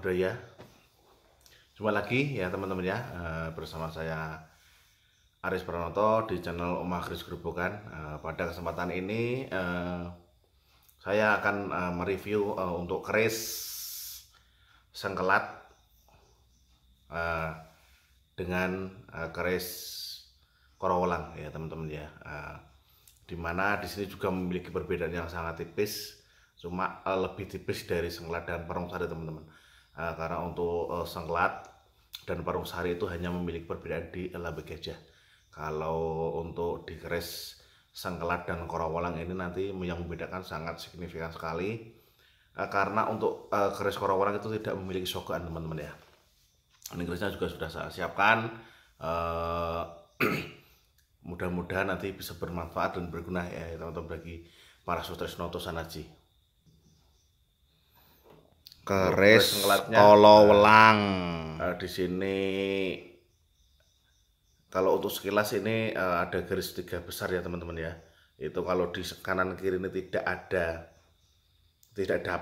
Budaya. Jumpa lagi ya teman-teman ya, bersama saya Aris Pranoto di channel Omah Kris Gerobokan. Pada kesempatan ini saya akan mereview untuk keris sengkelat dengan keris korowelang ya teman-teman ya. Dimana di sini juga memiliki perbedaan yang sangat tipis, cuma lebih tipis dari sengkelat dan parungsari teman-teman. Karena untuk sengkelat dan parungsari itu hanya memiliki perbedaan di lambang gajah. Kalau untuk di keris sengkelat dan korowelang ini nanti yang membedakan sangat signifikan sekali, karena untuk keris korowelang itu tidak memiliki sogokan teman-teman ya. Ini kerisnya juga sudah saya siapkan. Mudah-mudahan nanti bisa bermanfaat dan berguna ya teman-teman bagi para sutresno sanaji. Keris korowelang. Di sini kalau untuk sekilas ini ada garis 3 besar ya teman-teman ya. Itu kalau di kanan kiri ini tidak ada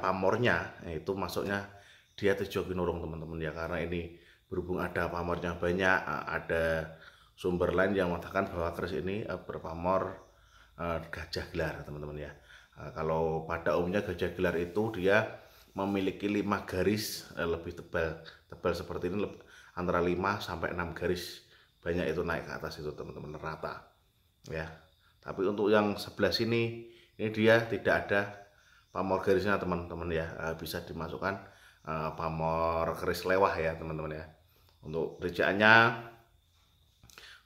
pamornya, itu masuknya dia Tejo Kinurung teman-teman ya. Karena ini berhubung ada pamornya banyak, ada sumber lain yang mengatakan bahwa keris ini berpamor gajah gelar teman-teman ya. Kalau pada umumnya gajah gelar itu dia memiliki 5 garis lebih tebal seperti ini, antara 5 sampai 6 garis banyak itu naik ke atas itu teman-teman, rata ya. Tapi untuk yang sebelah sini ini dia tidak ada pamor garisnya teman-teman ya. Bisa dimasukkan pamor keris lewah ya teman-teman ya. Untuk rijaannya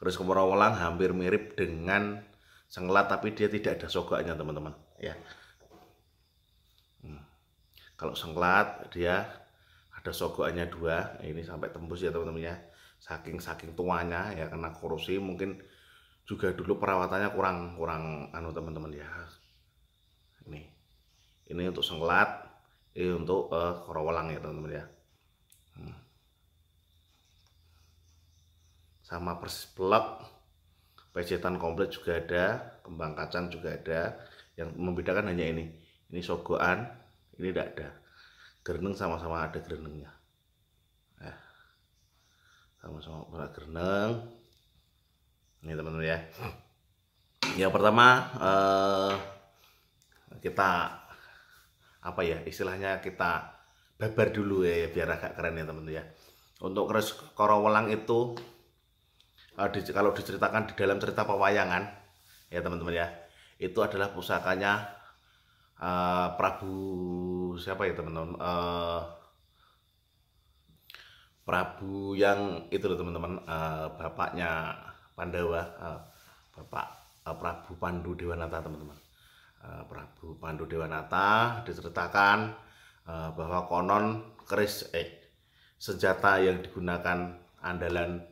keris korowelang hampir mirip dengan sengkelat, tapi dia tidak ada sogoknya teman-teman ya. Kalau sengkelat dia ada sogokannya 2, ini sampai tembus ya teman-teman ya. Saking tuanya ya, karena korosi mungkin juga dulu perawatannya kurang anu teman-teman ya. Ini untuk sengkelat, ini untuk korowelang ya teman-teman ya. Sama persis blok, pejetan komplit juga ada, kembang kacang juga ada. Yang membedakan hanya ini sogokan, ini tidak ada. Gereneng sama-sama ada gerenengnya. Sama-sama ada gereneng. Ini teman-teman ya. Yang pertama kita istilahnya kita babar dulu ya, biar agak keren ya teman-teman ya. Untuk keris korowelang itu kalau diceritakan di dalam cerita pewayangan ya teman-teman ya, itu adalah pusakanya Prabu siapa ya teman-teman, Prabu yang itu loh teman-teman, bapaknya Pandawa, Bapak Prabu Pandu Dewanata teman-teman. Prabu Pandu Dewanata diceritakan bahwa konon keris senjata yang digunakan andalan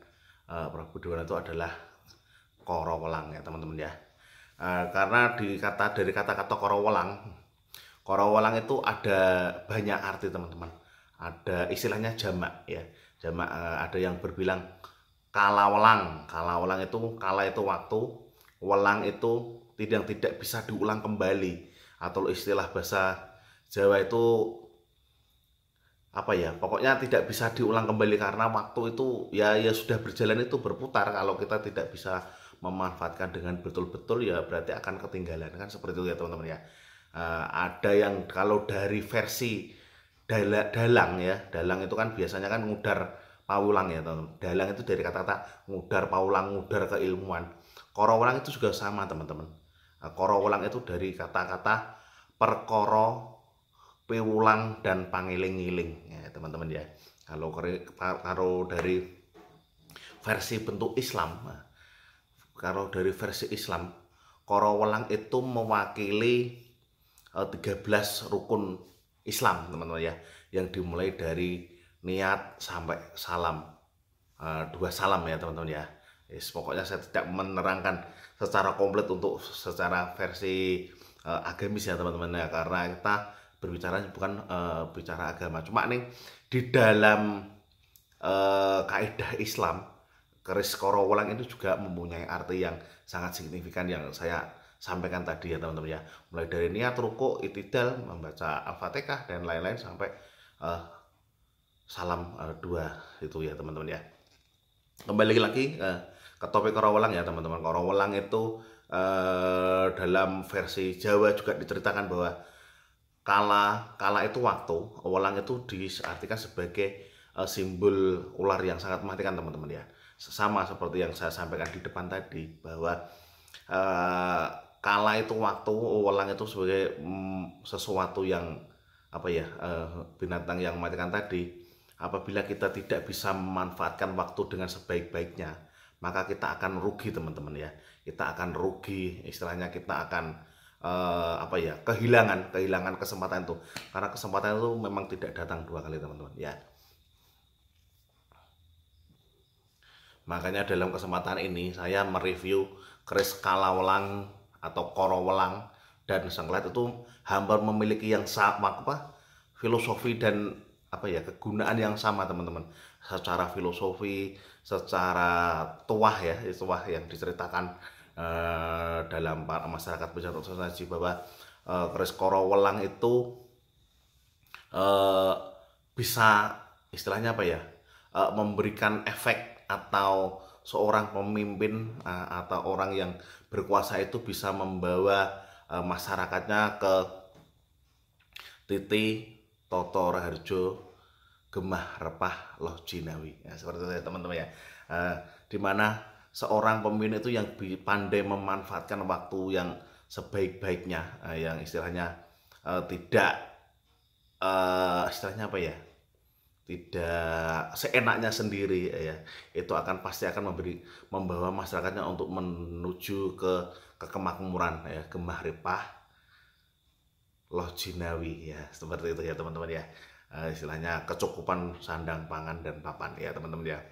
Prabu Dewanata itu adalah korowelang ya teman-teman ya. Karena dari kata-kata korowelang itu ada banyak arti teman-teman. Ada istilahnya jamak ya, jamak. Ada yang berbilang kalawelang. Kalawelang itu, kala itu waktu, welang itu yang tidak bisa diulang kembali, atau istilah bahasa Jawa itu pokoknya tidak bisa diulang kembali, karena waktu itu ya sudah berjalan, itu berputar. Kalau kita tidak bisa memanfaatkan dengan betul-betul ya berarti akan ketinggalan, kan seperti itu ya teman-teman ya. Ada yang kalau dari versi dalang ya, dalang itu kan biasanya kan ngudar pawulang ya teman-teman. Dalang itu dari kata-kata ngudar pawulang, ngudar keilmuan. Korowelang itu juga sama teman-teman. Korowelang itu dari kata-kata perkoro, piwulang, dan pangiling-ngiling ya teman-teman ya. Kalau dari versi bentuk Islam, kalau dari versi Islam, korowelang itu mewakili 13 rukun Islam teman-teman ya, yang dimulai dari niat sampai salam, 2 salam ya teman-teman ya. Pokoknya saya tidak menerangkan secara komplit untuk secara versi agamis ya teman-teman ya, karena kita berbicara bukan bicara agama. Cuma nih di dalam kaidah Islam, keris korowelang itu juga mempunyai arti yang sangat signifikan yang saya sampaikan tadi ya teman-teman ya. Mulai dari niat, ruku, itidal, membaca Al-Fatihah dan lain-lain sampai salam dua itu ya teman-teman ya. Kembali lagi ke topik Korowelang ya teman-teman. Korowelang itu dalam versi Jawa juga diceritakan bahwa kala itu waktu, welang itu diartikan sebagai simbol ular yang sangat mematikan teman-teman ya. Sama seperti yang saya sampaikan di depan tadi bahwa eh, kala itu waktu, welang itu sebagai sesuatu yang apa ya, binatang yang mematikan tadi. Apabila kita tidak bisa memanfaatkan waktu dengan sebaik-baiknya, maka kita akan rugi teman-teman ya. Kita akan rugi, istilahnya kita akan apa ya, kehilangan kesempatan itu, karena kesempatan itu memang tidak datang dua kali teman-teman ya. Makanya dalam kesempatan ini saya mereview keris kalawelang atau korowelang dan sengklat itu hampir memiliki yang sama apa, filosofi dan apa ya, kegunaan yang sama teman-teman. Secara filosofi, secara tuah ya, tuah yang diceritakan dalam masyarakat pecinta saji bahwa keris korowelang itu eh, bisa istilahnya apa ya, memberikan efek, atau seorang pemimpin atau orang yang berkuasa itu bisa membawa masyarakatnya ke titi toto raharjo gemah repah loh jinawi ya, seperti itu ya teman-teman ya. Dimana seorang pemimpin itu yang pandai memanfaatkan waktu yang sebaik-baiknya, yang istilahnya tidak istilahnya apa ya, tidak seenaknya sendiri ya, itu pasti akan membawa masyarakatnya untuk menuju ke kemakmuran ya, gemah repah loh jinawi ya, seperti itu ya teman-teman ya. Istilahnya kecukupan sandang pangan dan papan ya teman-teman ya.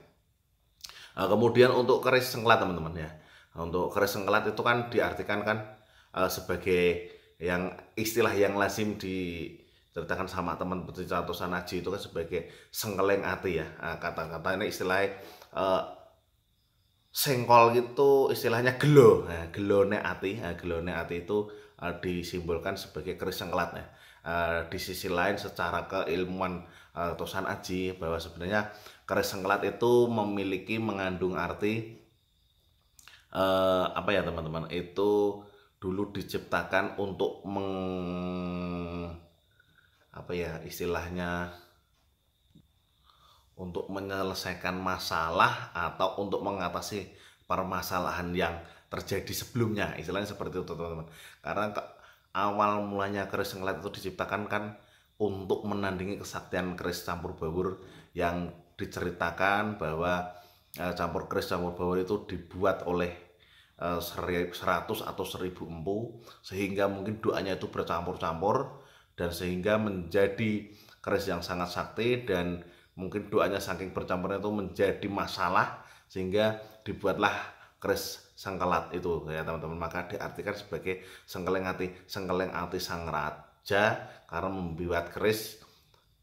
Kemudian untuk keris sengklat teman-teman ya, untuk keris sengklat itu kan diartikan kan sebagai yang istilah yang lazim diceritakan sama teman pecinta atau sanaji itu kan sebagai sengkeleng ati ya. Kata-kata ini istilahnya sengkol itu istilahnya gelo. Nah, gelone ati itu disimbolkan sebagai keris sengklat ya. Di sisi lain secara keilmuan Tosan Aji bahwa sebenarnya keris sengklat itu mengandung arti apa ya teman-teman, itu dulu diciptakan untuk apa ya istilahnya, untuk menyelesaikan masalah atau untuk mengatasi permasalahan yang terjadi sebelumnya, istilahnya seperti itu teman-teman. Karena awal mulanya keris sengklat itu diciptakan kan untuk menandingi kesaktian keris campur baur, yang diceritakan bahwa campur keris campur baur itu dibuat oleh 100 atau 1000 empu, sehingga mungkin doanya itu bercampur-campur dan sehingga menjadi keris yang sangat sakti, dan mungkin doanya saking bercampurnya itu menjadi masalah, sehingga dibuatlah keris sengkelat itu ya teman-teman. Maka diartikan sebagai sengkeleng ati sang raja, karena membuat keris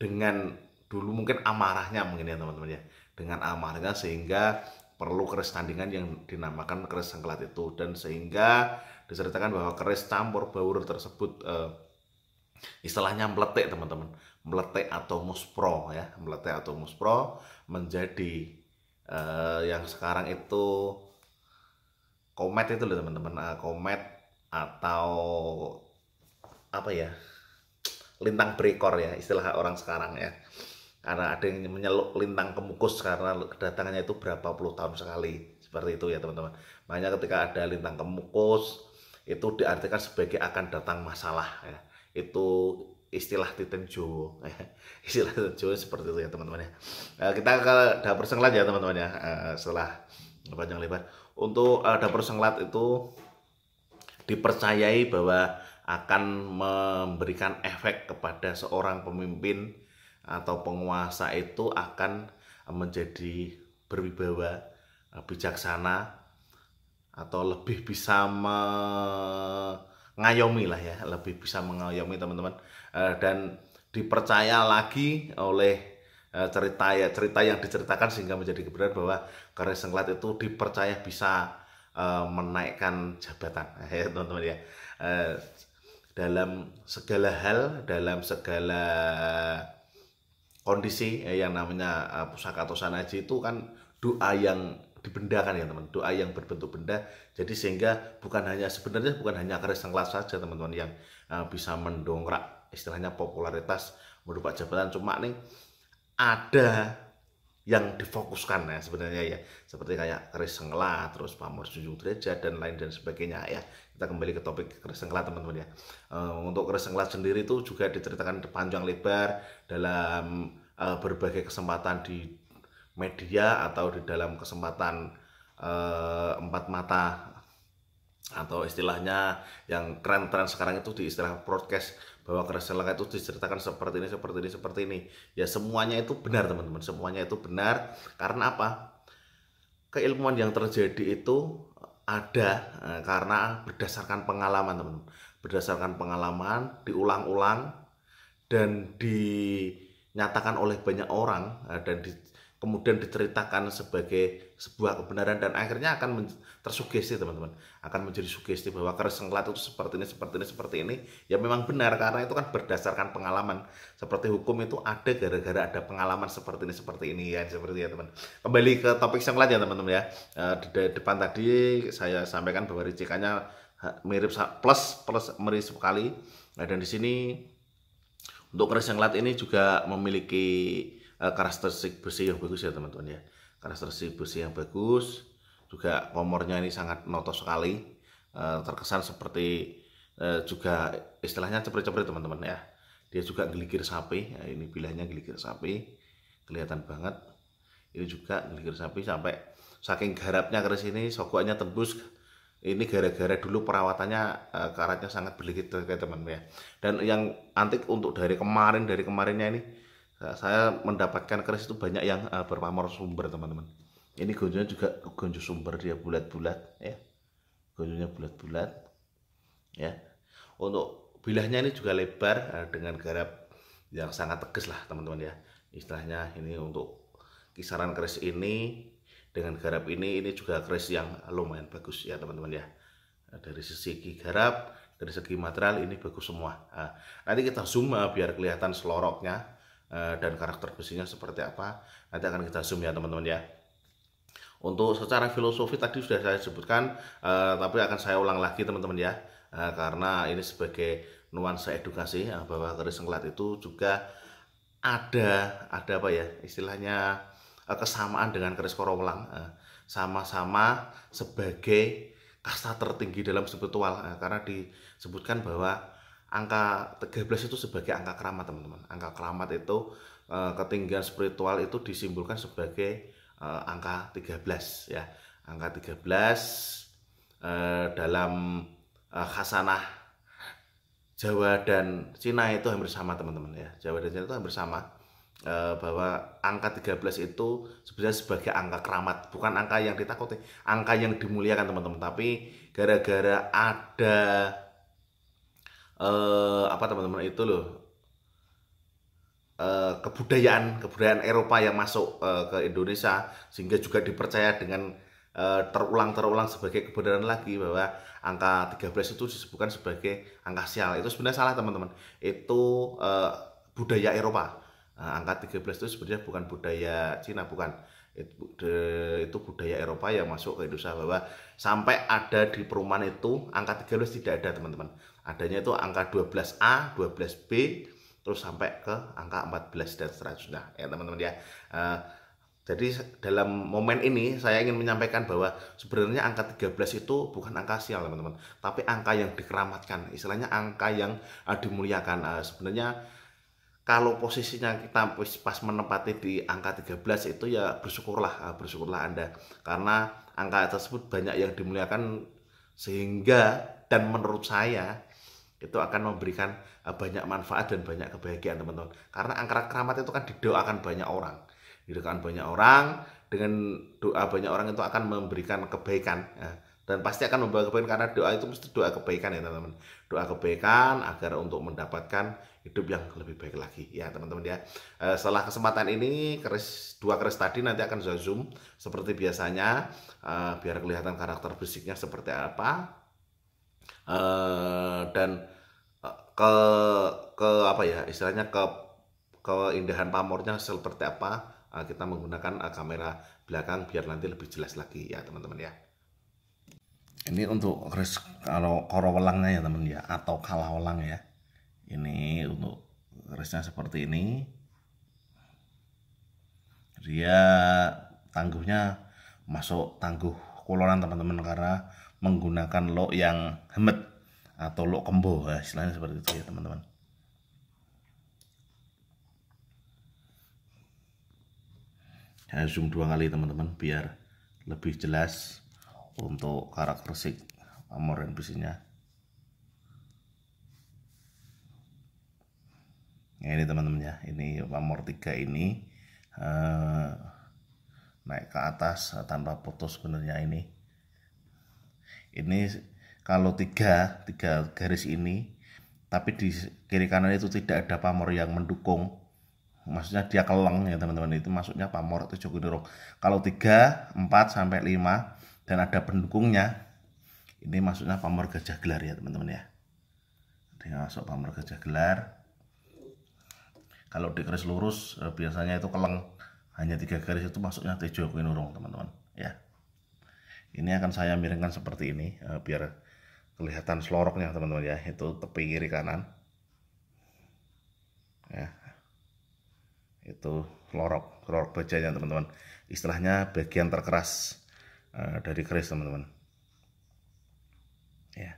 dengan dulu mungkin amarahnya mungkin ya teman-teman ya, dengan amarahnya sehingga perlu keris tandingan yang dinamakan keris sengkelat itu. Dan sehingga diceritakan bahwa keris campur baur tersebut istilahnya meletek teman-teman, meletek atau muspro ya, meletek atau muspro menjadi yang sekarang itu komet itu loh teman-teman, komet atau apa ya, lintang berekor ya istilah orang sekarang ya, karena ada yang menyeluk lintang kemukus karena kedatangannya itu berapa puluh tahun sekali, seperti itu ya teman-teman. Makanya ketika ada lintang kemukus itu diartikan sebagai akan datang masalah ya, itu istilah Titen Jowo ya. Istilah Titen Jowo seperti itu ya teman-teman ya. Kita ke dapur sengklat ya teman-teman ya. Setelah panjang lebar, untuk dapur sengklat itu dipercayai bahwa akan memberikan efek kepada seorang pemimpin atau penguasa, itu akan menjadi berwibawa, bijaksana, atau lebih bisa mengayomi lah ya, lebih bisa mengayomi teman-teman. Dan dipercaya lagi oleh cerita yang diceritakan sehingga menjadi kebenaran bahwa keris sengklat itu dipercaya bisa menaikkan jabatan ya teman-teman ya, dalam segala hal, dalam segala kondisi yang namanya pusaka atau sanaji itu kan doa yang dibendakan ya teman, doa yang berbentuk benda. Jadi sehingga sebenarnya bukan hanya keris sengklat saja teman-teman yang bisa mendongkrak istilahnya popularitas mendapat jabatan, cuma nih ada yang difokuskan ya sebenarnya ya, seperti kayak keris sengklat, terus pamor junjung derajat dan lain dan sebagainya ya. Kita kembali ke topik keris sengklat teman-teman ya. Untuk keris sengklat sendiri itu juga diceritakan panjang lebar dalam berbagai kesempatan di media atau di dalam kesempatan empat mata, atau istilahnya yang keren-keren sekarang itu di istilah broadcast, bahwa keris sengklat itu diceritakan seperti ini, seperti ini, seperti ini. Ya semuanya itu benar teman-teman, semuanya itu benar. Karena apa? Keilmuan yang terjadi itu ada karena berdasarkan pengalaman teman-teman. Berdasarkan pengalaman, diulang-ulang, dan dinyatakan oleh banyak orang, dan kemudian diceritakan sebagai sebuah kebenaran, dan akhirnya akan tersugesti teman-teman, akan menjadi sugesti bahwa keris sengklat itu seperti ini, seperti ini, seperti ini. Ya memang benar karena itu kan berdasarkan pengalaman. Seperti hukum itu ada gara-gara ada pengalaman seperti ini ya, seperti ya teman. Kembali ke topik sengklat ya teman-teman ya. Di depan tadi saya sampaikan bahwa ricikannya mirip plus mirip sekali. Nah, dan di sini untuk keris sengklat ini juga memiliki karakteristik besi yang bagus ya teman-teman ya. Karakteristik besi yang bagus, juga komornya ini sangat noto sekali, terkesan seperti juga istilahnya ceprit-ceprit teman-teman ya. Dia juga gelikir sapi, ini bilahnya gelikir sapi, kelihatan banget. Ini juga gelikir sapi, sampai saking garapnya keris ini sogokannya tembus. Ini gara-gara dulu perawatannya karatnya sangat berlikit kayak teman-teman ya. Dan yang antik untuk dari kemarinnya ini, saya mendapatkan keris itu banyak yang berpamor sumber teman-teman. Ini gonjonya juga gonjo sumber, dia bulat-bulat ya, gonjonya bulat-bulat ya. Untuk bilahnya ini juga lebar dengan garap yang sangat tegas lah teman-teman ya. Istilahnya ini untuk kisaran keris ini dengan garap ini juga keris yang lumayan bagus ya teman-teman ya. Dari segi garap, dari segi material ini bagus semua. Nanti kita zoom biar kelihatan seloroknya dan karakter besinya seperti apa. Nanti akan kita zoom ya teman-teman ya. Untuk secara filosofi tadi sudah saya sebutkan, tapi akan saya ulang lagi teman-teman ya, karena ini sebagai nuansa edukasi bahwa keris sengklat itu juga ada apa ya istilahnya, kesamaan dengan keris korowelang, sama-sama sebagai kasta tertinggi dalam spiritual, karena disebutkan bahwa angka 13 itu sebagai angka keramat teman-teman. Angka keramat itu ketinggian spiritual itu disimbolkan sebagai angka 13 ya. Angka 13 dalam khasanah Jawa dan Cina itu hampir sama teman-teman ya. Jawa dan Cina itu hampir sama, bahwa angka 13 itu sebenarnya sebagai angka keramat, bukan angka yang ditakuti, angka yang dimuliakan teman-teman. Tapi gara-gara ada apa teman-teman itu loh, kebudayaan Eropa yang masuk ke Indonesia, sehingga juga dipercaya dengan terulang sebagai kebenaran lagi bahwa angka 13 itu disebutkan sebagai angka sial. Itu sebenarnya salah teman-teman, itu budaya Eropa. Angka 13 itu sebenarnya bukan budaya Cina, bukan. Itu budaya Eropa yang masuk ke Indonesia, bahwa sampai ada di perumahan itu angka 13 tidak ada teman-teman. Adanya itu angka 12A, 12B, terus sampai ke angka 14 dan seterusnya ya teman-teman ya. Jadi dalam momen ini saya ingin menyampaikan bahwa sebenarnya angka 13 itu bukan angka sial teman-teman, tapi angka yang dikeramatkan, istilahnya angka yang dimuliakan. Sebenarnya kalau posisinya kita pas menempati di angka 13 itu ya bersyukurlah Anda, karena angka tersebut banyak yang dimuliakan, sehingga dan menurut saya itu akan memberikan banyak manfaat dan banyak kebahagiaan teman-teman. Karena angka keramat itu kan didoakan banyak orang, dengan doa banyak orang itu akan memberikan kebaikan ya. Dan pasti akan membawa kebaikan, karena doa itu mesti doa kebaikan ya teman-teman. Doa kebaikan agar untuk mendapatkan hidup yang lebih baik lagi ya teman-teman ya. Setelah kesempatan ini dua keris tadi nanti akan saya zoom seperti biasanya, biar kelihatan karakter fisiknya seperti apa. Dan ke apa ya istilahnya, ke keindahan pamornya seperti apa, kita menggunakan kamera belakang biar nanti lebih jelas lagi ya teman-teman ya. Ini untuk keris kalau korowelangnya ya teman ya, atau kalawelang ya. Ini untuk kerisnya seperti ini. Dia tangguhnya masuk tangguh kulonan teman-teman, karena menggunakan lok yang hemet atau lok kembo ya, istilahnya seperti itu ya teman-teman. Saya zoom 2 kali teman-teman biar lebih jelas untuk karakteristik pamor dan besinya. Ya, ini teman-teman ya, ini pamor 3 ini naik ke atas tanpa putus sebenarnya ini. Ini kalau tiga garis ini, tapi di kiri kanan itu tidak ada pamor yang mendukung, maksudnya dia keleng ya teman-teman, itu maksudnya pamor atau Jogonirong. Kalau 3, 4 sampai 5 dan ada pendukungnya, ini maksudnya pamor gajah gelar ya teman-teman ya. Dia masuk pamor gajah gelar. Kalau di keris lurus biasanya itu keleng, hanya 3 garis itu maksudnya Tejo Kuinurung teman-teman ya. Ini akan saya miringkan seperti ini biar kelihatan seloroknya teman-teman ya, itu tepi kiri kanan ya, itu selorok bajanya teman-teman, istilahnya bagian terkeras dari keris teman-teman ya.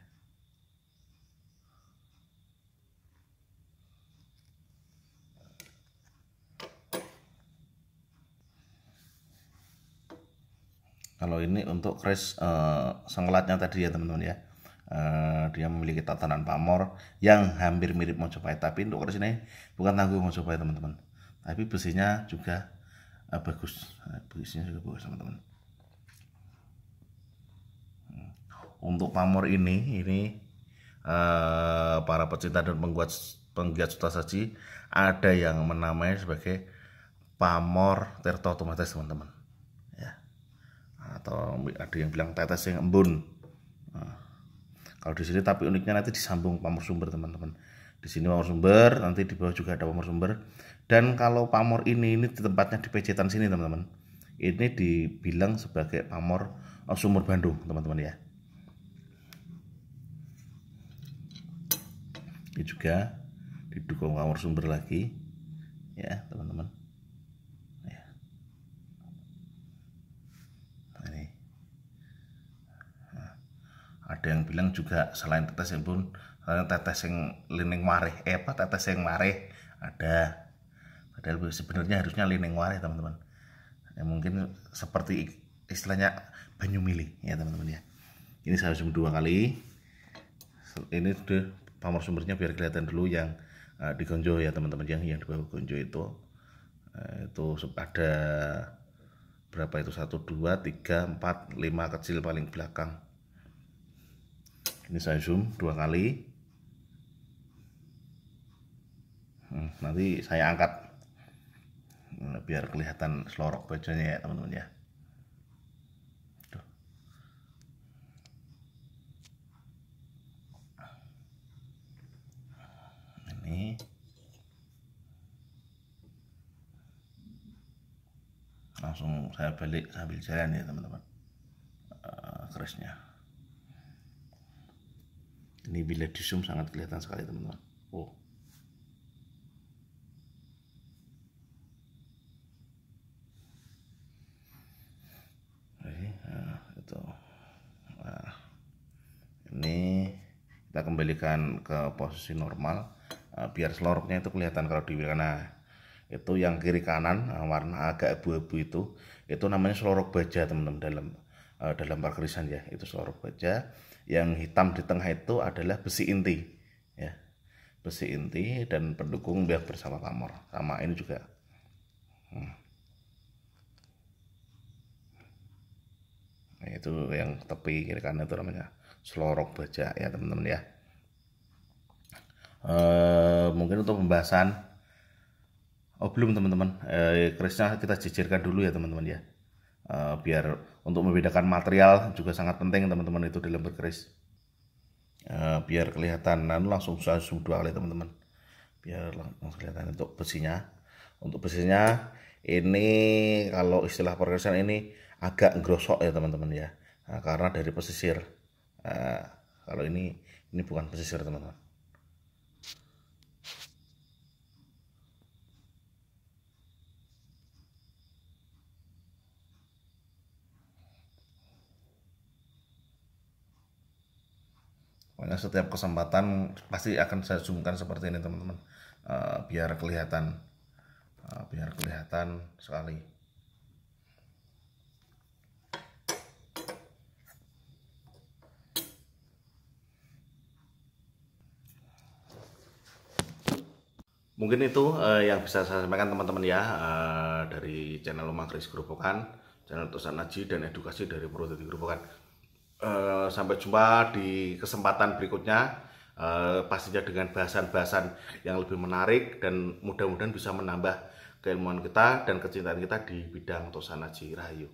Kalau ini untuk keris sengkelatnya tadi ya teman-teman ya, dia memiliki tatanan pamor yang hampir mirip Mojopahit, tapi untuk keris ini bukan tangguh Mojopahit teman-teman, tapi besinya juga bagus, besinya juga bagus teman-teman. Untuk pamor ini para pecinta dan penggiat Sutasaji ada yang menamai sebagai pamor Tirta Tumates teman-teman ya, atau ada yang bilang tetes yang embun. Kalau di sini tapi uniknya nanti disambung pamor sumber teman-teman. Di sini pamor sumber, nanti di bawah juga ada pamor sumber. Dan kalau pamor ini di tempatnya di pecetan sini teman-teman, ini dibilang sebagai pamor sumur Bandung teman-teman ya. Ini juga didukung pamor sumber lagi ya teman-teman ya. Ini ada yang bilang juga selain tetes yang pun tetes yang lining wareh tetes yang wareh ada, padahal sebenarnya harusnya lining wareh teman-teman ya, mungkin seperti istilahnya banyu milih ya teman-teman ya. Ini saya zoom 2 kali, ini sudah pamor sumbernya biar kelihatan dulu yang di gonjo ya teman-teman, yang di bawah gonjo itu ada berapa itu, 1, 2, 3, 4, 5 kecil paling belakang. Ini saya zoom 2 kali, nanti saya angkat biar kelihatan selorok bajanya ya teman-teman ya. Ini langsung saya balik sambil jalan ya teman-teman kerisnya. Ini bila di zoom sangat kelihatan sekali teman-teman. Oh, itu ini kita kembalikan ke posisi normal biar seloroknya itu kelihatan. Kalau di kanan itu yang kiri kanan warna agak abu-abu itu namanya selorok baja teman-teman dalam perkerisan ya, itu selorok baja. Yang hitam di tengah itu adalah besi inti ya, besi inti dan pendukung biar bersama pamor. Sama ini juga nah, itu yang tepi kiri kanan itu namanya selorok baja ya teman-teman ya. Mungkin untuk pembahasan belum teman-teman, kerisnya kita jijirkan dulu ya teman-teman ya, biar untuk membedakan material juga sangat penting teman-teman itu dalam berkeris, biar kelihatan. Langsung saya zoom 2 kali teman-teman biar langsung kelihatan untuk besinya. Untuk besinya ini kalau istilah perkerasan ini agak ngerosok ya teman-teman ya. Nah, karena dari pesisir. Nah, kalau ini bukan pesisir teman-teman. Pokoknya setiap kesempatan pasti akan saya zoomkan seperti ini teman-teman. Biar kelihatan sekali. Mungkin itu yang bisa saya sampaikan teman-teman ya, dari channel Omah Kris Gerobokan, channel Tosanaji dan edukasi dari Purwodadi Gerobokan. Sampai jumpa di kesempatan berikutnya, pastinya dengan bahasan-bahasan yang lebih menarik dan mudah-mudahan bisa menambah keilmuan kita dan kecintaan kita di bidang Tosanaji. Rahayu.